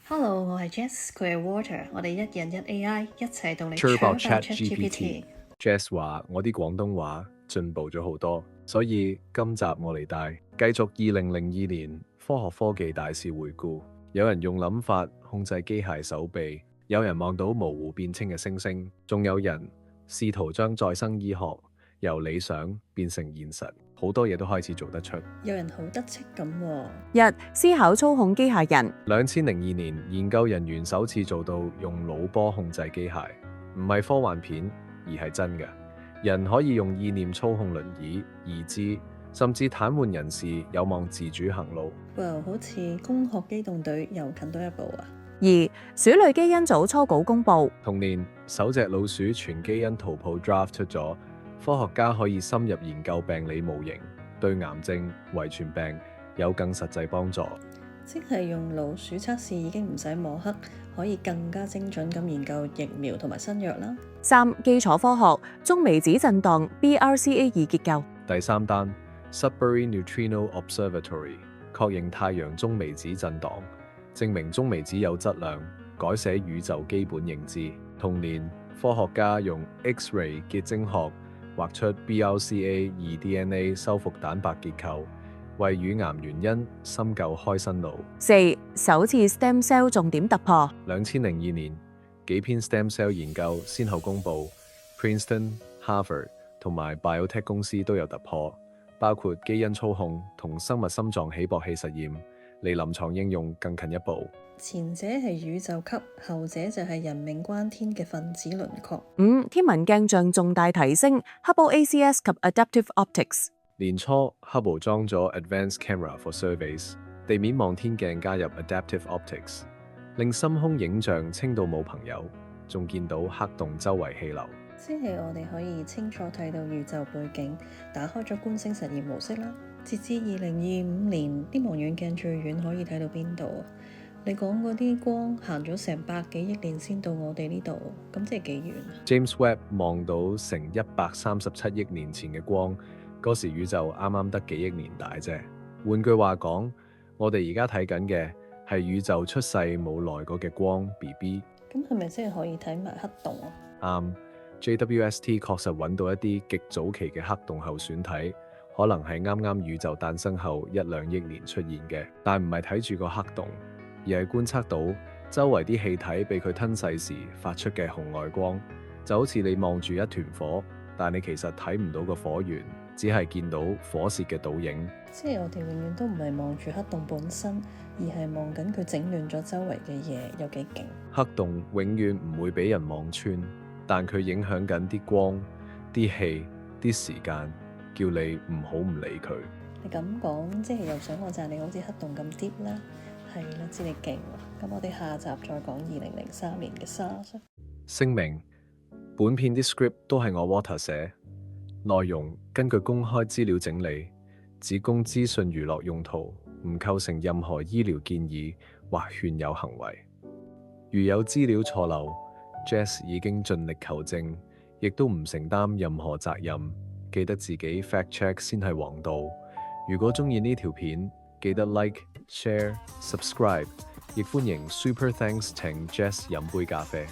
Hello，我係 Jess，佢係 Water，我哋一人一 AI 一齊同你 Sure about ChatGPT。Jess 話我啲廣東話進步咗好多，所以今集我嚟帶繼續2002年科學科技大事回顧。有人用諗法控制機械手臂，有人望到模糊變清嘅星星，仲有人試圖將再生醫學由理想變成現實。好多嘢都開始做得出，有人好得戚咁喎。一、思考操控機械人。2002年，研究人員首次做到用腦波控制機械，唔係科幻片，而係真嘅。人可以用意念操控輪椅、義肢，甚至癱瘓人士有望自主行路。哇，好似攻殼機動隊又近多一步啊！二、鼠類基因組初稿公佈。同年，首隻老鼠全基因圖譜 draft 出咗。科學家可以深入研究病理模型，對癌症、遺傳病有更實際幫助。即係用老鼠測試已經唔使摸黑，可以更加精準咁研究疫苗同埋新藥啦。三、基礎科學中微子震盪 BRCA2 結構。第三單 Sudbury Neutrino Observatory 確認太陽中微子震盪，證明中微子有質量，改寫宇宙基本認知。同年，科學家用 X-ray 結晶學畫出 BRCA2 DNA 修復蛋白結構，為乳癌原因深究開新路。四、首次 stem cell 重點突破。2002年，幾篇 stem cell 研究先後公佈 Princeton、Harvard 同埋 Biotech 公司都有突破，包括基因操控同生物心臟起搏器實驗，離臨床應用更近一步。前者係宇宙級，後者就係人命關天嘅分子輪廓。五、天文鏡像重大提升 Hubble ACS 及 Adaptive Optics。年初 Hubble 裝咗 Advanced Camera for Surveys 地面望天鏡加入 Adaptive Optics， 令深空影像清到冇朋友，仲見到黑洞周圍氣流。即係我哋可以清楚睇到宇宙背景，打開咗觀星實驗模式啦。截至2025年，啲望遠鏡最遠可以睇到邊度啊？你講嗰啲光行咗成百幾億年先到我哋呢度，咁即係幾遠啊？ James Webb 望到成137億年前嘅光，嗰時宇宙啱啱得幾億年大啫。換句話講，我哋而家睇緊嘅係宇宙出世冇耐過嘅光 BB。咁係咪即係可以睇埋黑洞啊？啱，JWST 確實揾到一啲極早期嘅黑洞候選體，可能係啱啱宇宙誕生後1-2億年出現嘅，但唔係睇住個黑洞，而係觀測到周圍啲氣體被佢吞噬時發出嘅紅外光，就好似你望住一團火，但你其實睇唔到個火源，只係見到火舌嘅倒影。即係我哋永遠都唔係望住黑洞本身，而係望緊佢整亂咗周圍嘅嘢有幾勁。黑洞永遠唔會俾人望穿，但佢影響緊啲光、啲氣、啲時間，叫你唔好唔理佢。你咁講，即係又想我讚你好似黑洞咁 deep 啦。係啦，知你勁喎。咁我哋下集再講2003年嘅 SARS。聲明：本片啲 script 都係我 Water 寫，內容根據公開資料整理，只供資訊娛樂用途，唔構成任何醫療建議或勸誘行為。如有資料錯漏，Jess 已經盡力求證，亦都唔承擔任何責任。記得自己 fact check 先係王道。如果鍾意呢條片，記得 like、share、subscribe， 亦歡迎 Super Thanks 請 Jess 飲杯咖啡。